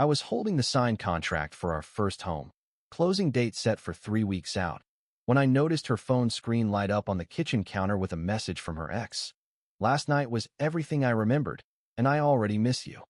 I was holding the signed contract for our first home, closing date set for 3 weeks out, when I noticed her phone screen light up on the kitchen counter with a message from her ex. Last night was everything I remembered, and I already miss you.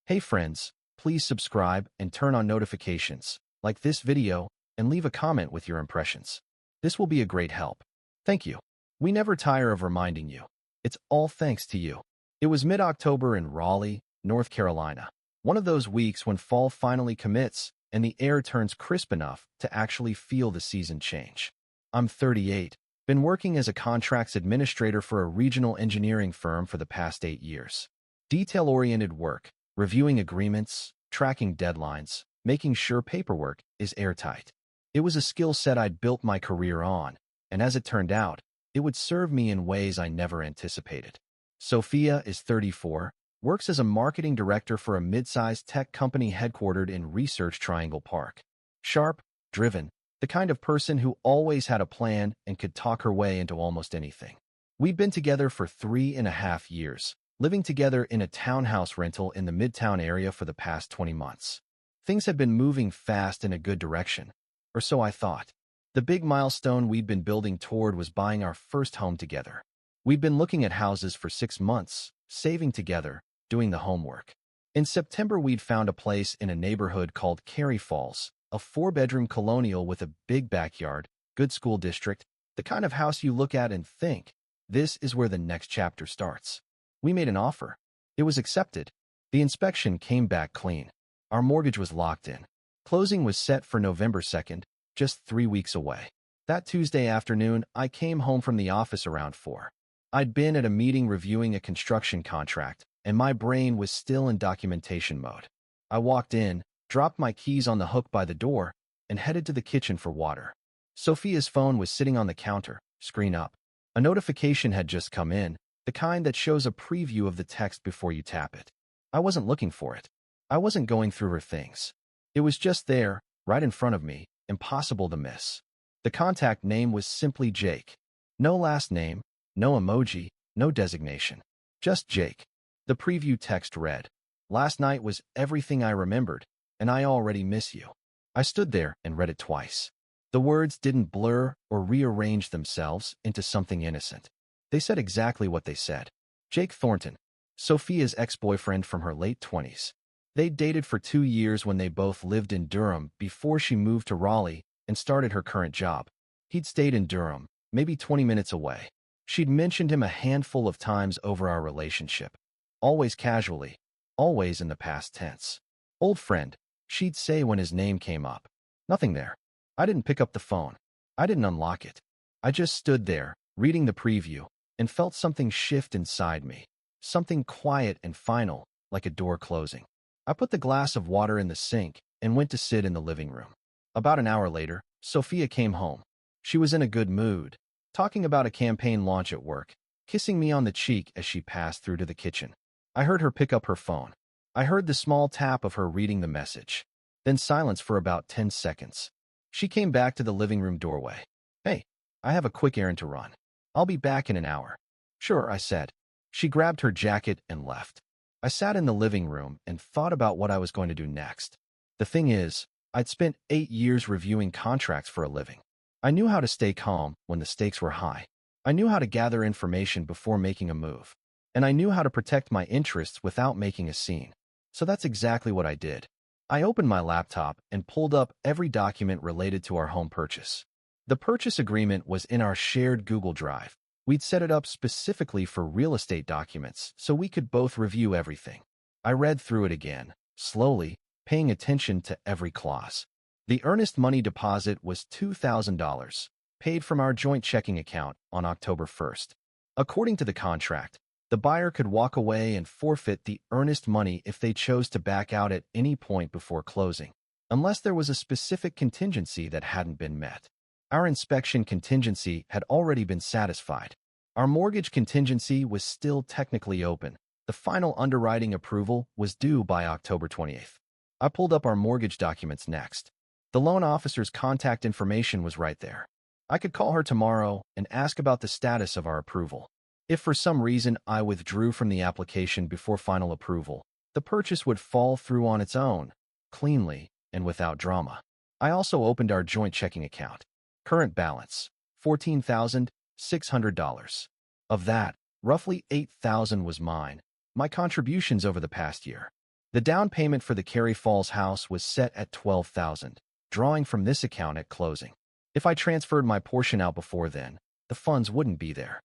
Hey friends, please subscribe and turn on notifications, like this video, and leave a comment with your impressions. This will be a great help. Thank you. We never tire of reminding you. It's all thanks to you. It was mid-October in Raleigh, North Carolina. One of those weeks when fall finally commits and the air turns crisp enough to actually feel the season change. I'm 38, been working as a contracts administrator for a regional engineering firm for the past 8 years. Detail-oriented work, reviewing agreements, tracking deadlines, making sure paperwork is airtight. It was a skill set I'd built my career on, and as it turned out, it would serve me in ways I never anticipated. Sophia is 34, works as a marketing director for a mid-sized tech company headquartered in Research Triangle Park. Sharp, driven, the kind of person who always had a plan and could talk her way into almost anything. We'd been together for 3.5 years, living together in a townhouse rental in the Midtown area for the past 20 months. Things had been moving fast in a good direction, or so I thought. The big milestone we'd been building toward was buying our first home together. We'd been looking at houses for 6 months, saving together, doing the homework. In September, we'd found a place in a neighborhood called Cary Falls, a 4-bedroom colonial with a big backyard, good school district, the kind of house you look at and think, this is where the next chapter starts. We made an offer. It was accepted. The inspection came back clean. Our mortgage was locked in. Closing was set for November 2nd, just 3 weeks away. That Tuesday afternoon, I came home from the office around 4. I'd been at a meeting reviewing a construction contract, and my brain was still in documentation mode. I walked in, dropped my keys on the hook by the door, and headed to the kitchen for water. Sophia's phone was sitting on the counter, screen up. A notification had just come in, the kind that shows a preview of the text before you tap it. I wasn't looking for it. I wasn't going through her things. It was just there, right in front of me, impossible to miss. The contact name was simply Jake. No last name, no emoji, no designation. Just Jake. The preview text read, "Last night was everything I remembered, and I already miss you." I stood there and read it twice. The words didn't blur or rearrange themselves into something innocent. They said exactly what they said. Jake Thornton, Sophia's ex-boyfriend from her late 20s. They'd dated for 2 years when they both lived in Durham before she moved to Raleigh and started her current job. He'd stayed in Durham, maybe 20 minutes away. She'd mentioned him a handful of times over our relationship. Always casually, always in the past tense. Old friend, she'd say when his name came up. Nothing there. I didn't pick up the phone. I didn't unlock it. I just stood there, reading the preview, and felt something shift inside me. Something quiet and final, like a door closing. I put the glass of water in the sink and went to sit in the living room. About an hour later, Sophia came home. She was in a good mood, talking about a campaign launch at work, kissing me on the cheek as she passed through to the kitchen. I heard her pick up her phone. I heard the small tap of her reading the message, then silence for about 10 seconds. She came back to the living room doorway. "Hey, I have a quick errand to run. I'll be back in an hour." "Sure," I said. She grabbed her jacket and left. I sat in the living room and thought about what I was going to do next. The thing is, I'd spent 8 years reviewing contracts for a living. I knew how to stay calm when the stakes were high. I knew how to gather information before making a move. And I knew how to protect my interests without making a scene. So that's exactly what I did. I opened my laptop and pulled up every document related to our home purchase. The purchase agreement was in our shared Google Drive. We'd set it up specifically for real estate documents so we could both review everything. I read through it again, slowly, paying attention to every clause. The earnest money deposit was $2,000, paid from our joint checking account on October 1st. According to the contract, the buyer could walk away and forfeit the earnest money if they chose to back out at any point before closing, unless there was a specific contingency that hadn't been met. Our inspection contingency had already been satisfied. Our mortgage contingency was still technically open. The final underwriting approval was due by October 28th. I pulled up our mortgage documents next. The loan officer's contact information was right there. I could call her tomorrow and ask about the status of our approval. If for some reason I withdrew from the application before final approval, the purchase would fall through on its own. cleanly, and without drama. I also opened our joint checking account. Current balance, $14,600. Of that, roughly $8,000 was mine, my contributions over the past year. The down payment for the Cary Falls house was set at $12,000, drawing from this account at closing. If I transferred my portion out before then, the funds wouldn't be there.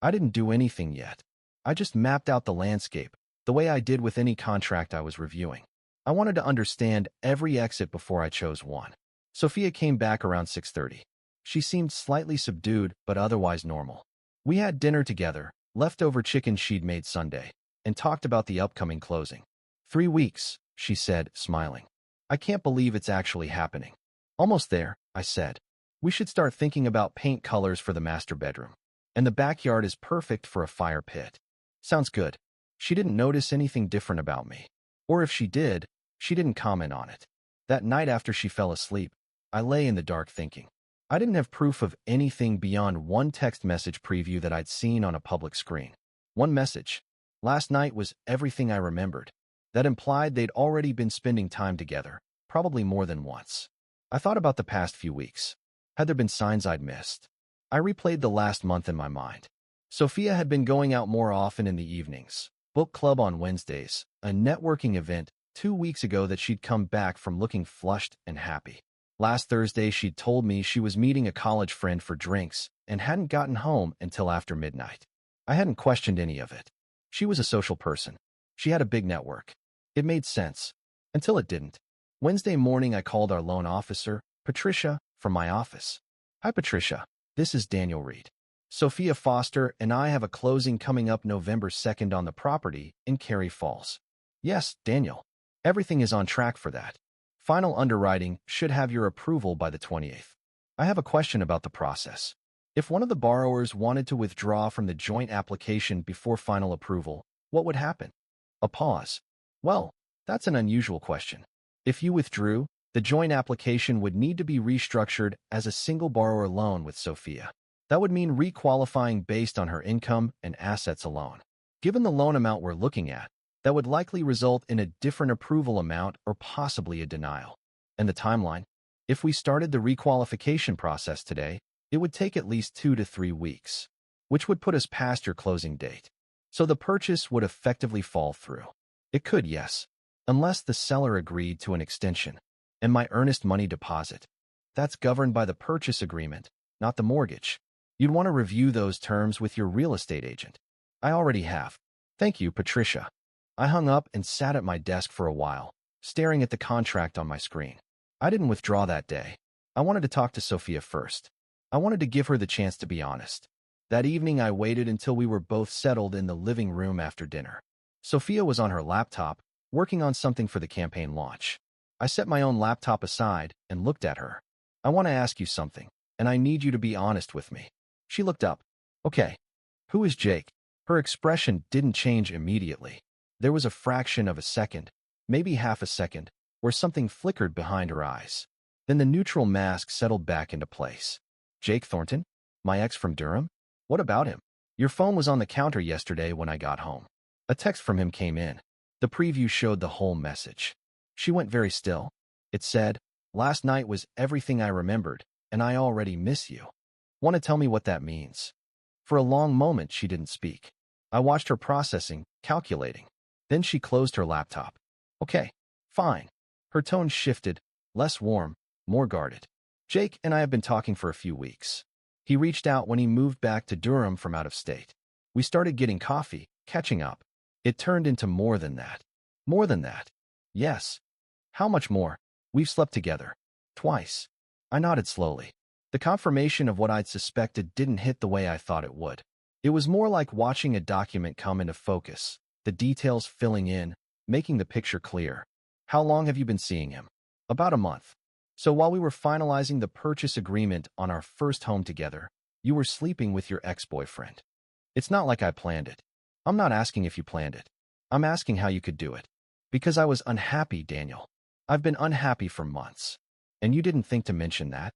I didn't do anything yet. I just mapped out the landscape, the way I did with any contract I was reviewing. I wanted to understand every exit before I chose one. Sophia came back around 6:30. She seemed slightly subdued, but otherwise normal. We had dinner together, leftover chicken she'd made Sunday, and talked about the upcoming closing. 3 weeks, she said, smiling. I can't believe it's actually happening. Almost there, I said. We should start thinking about paint colors for the master bedroom. And the backyard is perfect for a fire pit. Sounds good. She didn't notice anything different about me. Or if she did, she didn't comment on it. That night after she fell asleep, I lay in the dark thinking. I didn't have proof of anything beyond one text message preview that I'd seen on a public screen. One message. Last night was everything I remembered. That implied they'd already been spending time together, probably more than once. I thought about the past few weeks. Had there been signs I'd missed? I replayed the last month in my mind. Sophia had been going out more often in the evenings. Book club on Wednesdays, a networking event 2 weeks ago that she'd come back from looking flushed and happy. Last Thursday, she'd told me she was meeting a college friend for drinks and hadn't gotten home until after midnight. I hadn't questioned any of it. She was a social person. She had a big network. It made sense. Until it didn't. Wednesday morning, I called our loan officer, Patricia, from my office. Hi, Patricia. This is Daniel Reed. Sophia Foster and I have a closing coming up November 2nd on the property in Cary Falls. Yes, Daniel. Everything is on track for that. Final underwriting should have your approval by the 28th. I have a question about the process. If one of the borrowers wanted to withdraw from the joint application before final approval, what would happen? A pause. Well, that's an unusual question. If you withdrew, the joint application would need to be restructured as a single borrower loan with Sophia. That would mean requalifying based on her income and assets alone. Given the loan amount we're looking at, that would likely result in a different approval amount or possibly a denial. And the timeline? If we started the requalification process today, it would take at least 2 to 3 weeks, which would put us past your closing date. So the purchase would effectively fall through. It could, yes, unless the seller agreed to an extension. And my earnest money deposit. That's governed by the purchase agreement, not the mortgage. You'd want to review those terms with your real estate agent. I already have. Thank you, Patricia. I hung up and sat at my desk for a while, staring at the contract on my screen. I didn't withdraw that day. I wanted to talk to Sophia first. I wanted to give her the chance to be honest. That evening, I waited until we were both settled in the living room after dinner. Sophia was on her laptop, working on something for the campaign launch. I set my own laptop aside and looked at her. I want to ask you something, and I need you to be honest with me. She looked up. Okay. Who is Jake? Her expression didn't change immediately. There was a fraction of a second, maybe half a second, where something flickered behind her eyes. Then the neutral mask settled back into place. Jake Thornton? My ex from Durham? What about him? Your phone was on the counter yesterday when I got home. A text from him came in. The preview showed the whole message. She went very still. It said, "Last night was everything I remembered, and I already miss you." Want to tell me what that means? For a long moment, she didn't speak. I watched her processing, calculating. Then she closed her laptop. Okay, fine. Her tone shifted, less warm, more guarded. Jake and I have been talking for a few weeks. He reached out when he moved back to Durham from out of state. We started getting coffee, catching up. It turned into more than that. More than that. Yes. How much more? We've slept together. Twice. I nodded slowly. The confirmation of what I'd suspected didn't hit the way I thought it would. It was more like watching a document come into focus, the details filling in, making the picture clear. How long have you been seeing him? About a month. So while we were finalizing the purchase agreement on our first home together, you were sleeping with your ex-boyfriend. It's not like I planned it. I'm not asking if you planned it. I'm asking how you could do it. Because I was unhappy, Daniel. I've been unhappy for months. And you didn't think to mention that?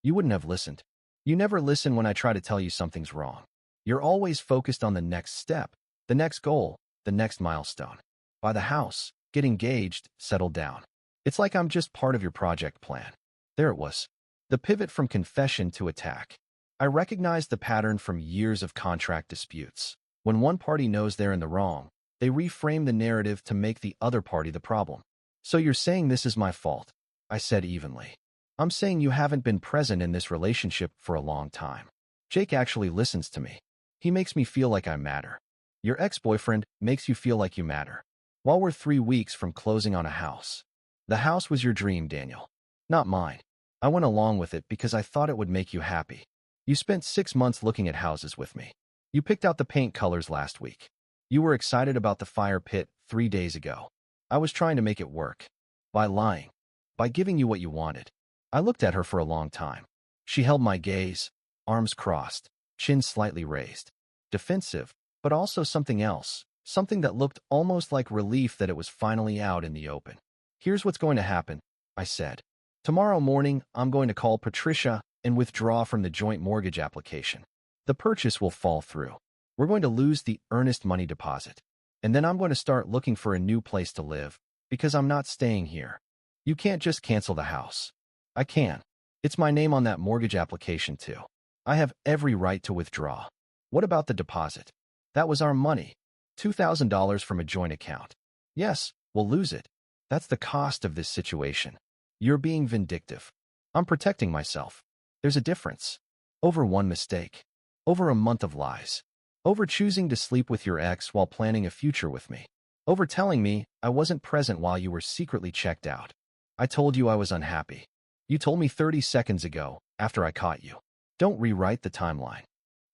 You wouldn't have listened. You never listen when I try to tell you something's wrong. You're always focused on the next step, the next goal, the next milestone. Buy the house, get engaged, settle down. It's like I'm just part of your project plan. There it was. The pivot from confession to attack. I recognized the pattern from years of contract disputes. When one party knows they're in the wrong, they reframe the narrative to make the other party the problem. So you're saying this is my fault, I said evenly. I'm saying you haven't been present in this relationship for a long time. Jake actually listens to me. He makes me feel like I matter. Your ex-boyfriend makes you feel like you matter. While we're 3 weeks from closing on a house. The house was your dream, Daniel. Not mine. I went along with it because I thought it would make you happy. You spent 6 months looking at houses with me. You picked out the paint colors last week. You were excited about the fire pit 3 days ago. I was trying to make it work. By lying. By giving you what you wanted. I looked at her for a long time. She held my gaze, arms crossed, chin slightly raised. Defensive, but also something else. Something that looked almost like relief that it was finally out in the open. Here's what's going to happen, I said. Tomorrow morning, I'm going to call Patricia and withdraw from the joint mortgage application. The purchase will fall through. We're going to lose the earnest money deposit. And then I'm going to start looking for a new place to live, because I'm not staying here. You can't just cancel the house. I can. It's my name on that mortgage application too. I have every right to withdraw. What about the deposit? That was our money. $2,000 from a joint account. Yes, we'll lose it. That's the cost of this situation. You're being vindictive. I'm protecting myself. There's a difference. Over one mistake. Over a month of lies. Over choosing to sleep with your ex while planning a future with me. Over telling me I wasn't present while you were secretly checked out. I told you I was unhappy. You told me 30 seconds ago, after I caught you. Don't rewrite the timeline.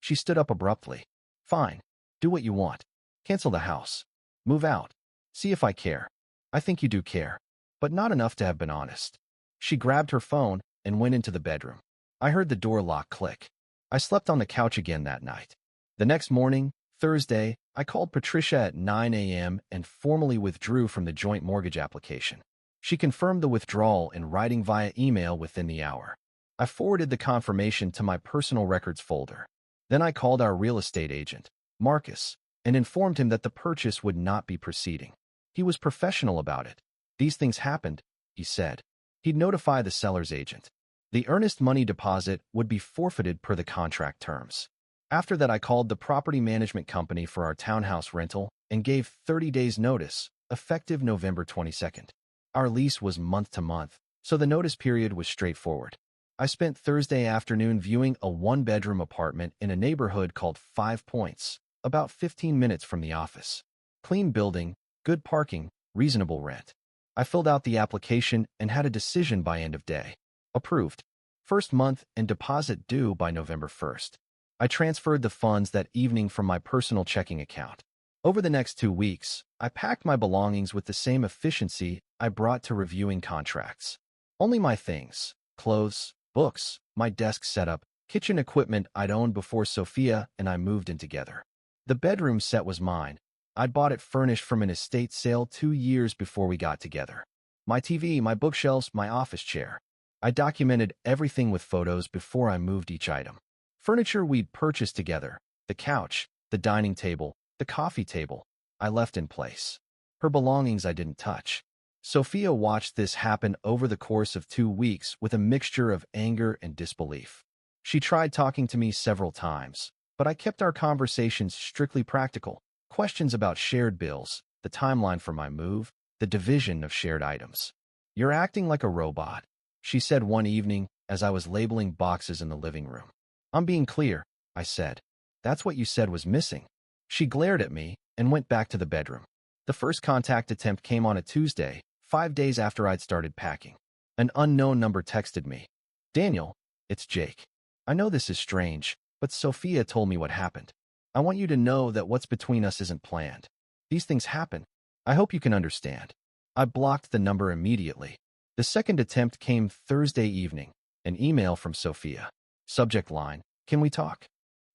She stood up abruptly. Fine. Do what you want. Cancel the house. Move out. See if I care. I think you do care. But not enough to have been honest. She grabbed her phone and went into the bedroom. I heard the door lock click. I slept on the couch again that night. The next morning, Thursday, I called Patricia at 9 a.m. and formally withdrew from the joint mortgage application. She confirmed the withdrawal in writing via email within the hour. I forwarded the confirmation to my personal records folder. Then I called our real estate agent, Marcus, and informed him that the purchase would not be proceeding. He was professional about it. These things happened, he said. He'd notify the seller's agent. The earnest money deposit would be forfeited per the contract terms. After that, I called the property management company for our townhouse rental and gave 30 days notice, effective November 22nd. Our lease was month to month, so the notice period was straightforward. I spent Thursday afternoon viewing a one-bedroom apartment in a neighborhood called 5 Points, about 15 minutes from the office. Clean building, good parking, reasonable rent. I filled out the application and had a decision by end of day. Approved. First month and deposit due by November 1st. I transferred the funds that evening from my personal checking account. Over the next 2 weeks, I packed my belongings with the same efficiency I brought to reviewing contracts. Only my things, clothes, books, my desk setup, kitchen equipment I'd owned before Sophia and I moved in together. The bedroom set was mine. I'd bought it furnished from an estate sale 2 years before we got together. My TV, my bookshelves, my office chair. I documented everything with photos before I moved each item. Furniture we'd purchased together, the couch, the dining table, the coffee table, I left in place. Her belongings I didn't touch. Sophia watched this happen over the course of 2 weeks with a mixture of anger and disbelief. She tried talking to me several times, but I kept our conversations strictly practical. Questions about shared bills, the timeline for my move, the division of shared items. You're acting like a robot, she said one evening as I was labeling boxes in the living room. I'm being clear, I said. That's what you said was missing. She glared at me and went back to the bedroom. The first contact attempt came on a Tuesday, 5 days after I'd started packing. An unknown number texted me. Daniel, it's Jake. I know this is strange, but Sophia told me what happened. I want you to know that what's between us isn't planned. These things happen. I hope you can understand. I blocked the number immediately. The second attempt came Thursday evening, an email from Sophia. Subject line, can we talk?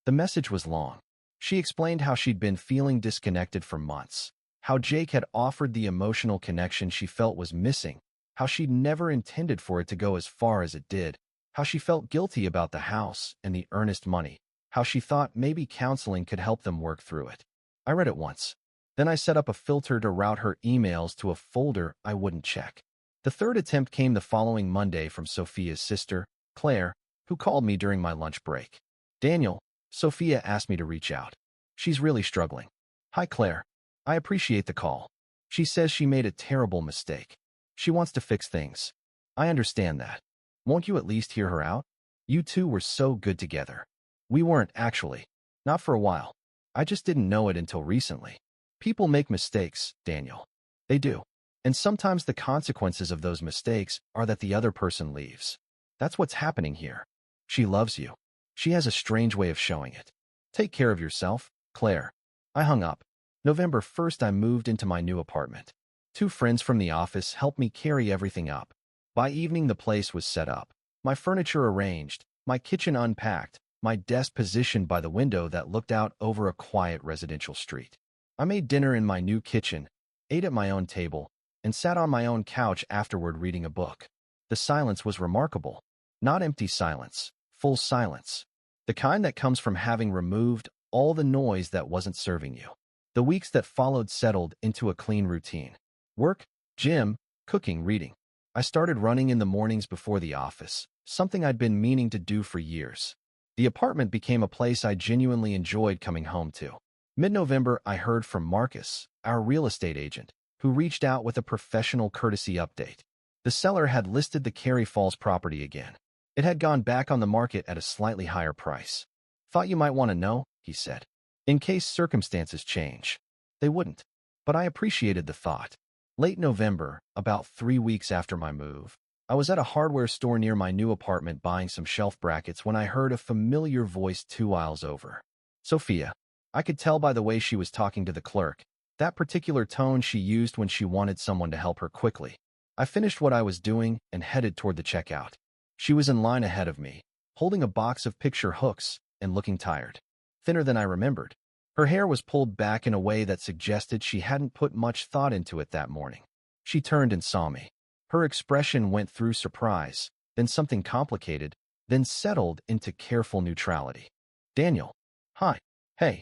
The message was long. She explained how she'd been feeling disconnected for months, how Jake had offered the emotional connection she felt was missing, how she'd never intended for it to go as far as it did, how she felt guilty about the house and the earnest money, how she thought maybe counseling could help them work through it. I read it once. Then I set up a filter to route her emails to a folder I wouldn't check. The third attempt came the following Monday from Sophia's sister, Claire, who called me during my lunch break. Daniel, Sophia asked me to reach out. She's really struggling. Hi, Claire. I appreciate the call. She says she made a terrible mistake. She wants to fix things. I understand that. Won't you at least hear her out? You two were so good together. We weren't, actually. Not for a while. I just didn't know it until recently. People make mistakes, Daniel. They do. And sometimes the consequences of those mistakes are that the other person leaves. That's what's happening here. She loves you. She has a strange way of showing it. Take care of yourself, Claire. I hung up. November 1st, I moved into my new apartment. 2 friends from the office helped me carry everything up. By evening, the place was set up. My furniture arranged, my kitchen unpacked, my desk positioned by the window that looked out over a quiet residential street. I made dinner in my new kitchen, ate at my own table, and sat on my own couch afterward reading a book. The silence was remarkable. Not empty silence, full silence. The kind that comes from having removed all the noise that wasn't serving you. The weeks that followed settled into a clean routine. Work, gym, cooking, reading. I started running in the mornings before the office, something I'd been meaning to do for years. The apartment became a place I genuinely enjoyed coming home to. Mid-November, I heard from Marcus, our real estate agent, who reached out with a professional courtesy update. The seller had listed the Cary Falls property again. It had gone back on the market at a slightly higher price. Thought you might want to know, he said. In case circumstances change. They wouldn't. But I appreciated the thought. Late November, about 3 weeks after my move, I was at a hardware store near my new apartment buying some shelf brackets when I heard a familiar voice 2 aisles over. Sophia. I could tell by the way she was talking to the clerk, that particular tone she used when she wanted someone to help her quickly. I finished what I was doing and headed toward the checkout. She was in line ahead of me, holding a box of picture hooks and looking tired. Thinner than I remembered. Her hair was pulled back in a way that suggested she hadn't put much thought into it that morning. She turned and saw me. Her expression went through surprise, then something complicated, then settled into careful neutrality. Daniel. Hi. Hey.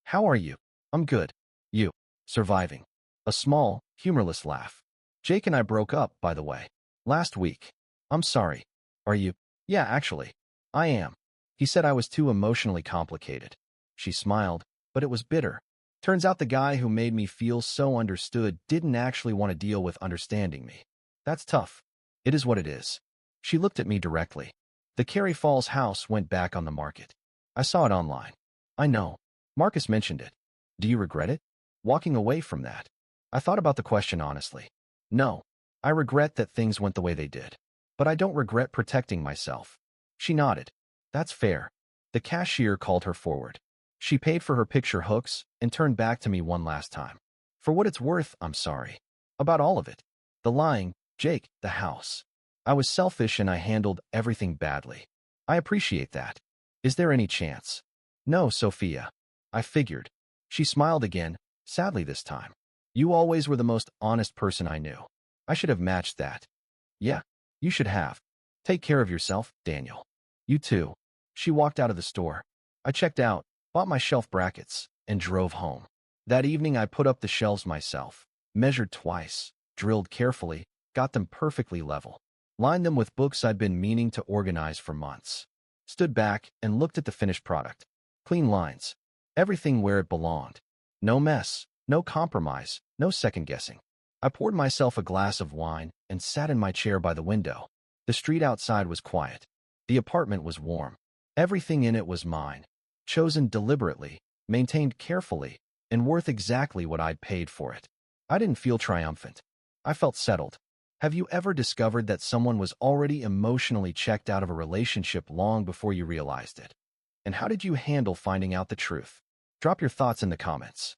How are you? I'm good. You. Surviving. A small, humorless laugh. Jake and I broke up, by the way. Last week. I'm sorry. Are you? Yeah, actually. I am. He said I was too emotionally complicated. She smiled, but it was bitter. Turns out the guy who made me feel so understood didn't actually want to deal with understanding me. That's tough. It is what it is. She looked at me directly. The Cary Falls house went back on the market. I saw it online. I know. Marcus mentioned it. Do you regret it? Walking away from that? I thought about the question honestly. No. I regret that things went the way they did. But I don't regret protecting myself. She nodded. That's fair. The cashier called her forward. She paid for her picture hooks and turned back to me one last time. For what it's worth, I'm sorry. About all of it. The lying, Jake, the house. I was selfish and I handled everything badly. I appreciate that. Is there any chance? No, Sophia. I figured. She smiled again, sadly this time. You always were the most honest person I knew. I should have matched that. Yeah, you should have. Take care of yourself, Daniel. You too. She walked out of the store. I checked out, bought my shelf brackets, and drove home. That evening I put up the shelves myself, measured twice, drilled carefully, got them perfectly level, lined them with books I'd been meaning to organize for months. Stood back and looked at the finished product. Clean lines. Everything where it belonged. No mess, no compromise, no second-guessing. I poured myself a glass of wine and sat in my chair by the window. The street outside was quiet. The apartment was warm. Everything in it was mine. Chosen deliberately, maintained carefully, and worth exactly what I'd paid for it. I didn't feel triumphant. I felt settled. Have you ever discovered that someone was already emotionally checked out of a relationship long before you realized it? And how did you handle finding out the truth? Drop your thoughts in the comments.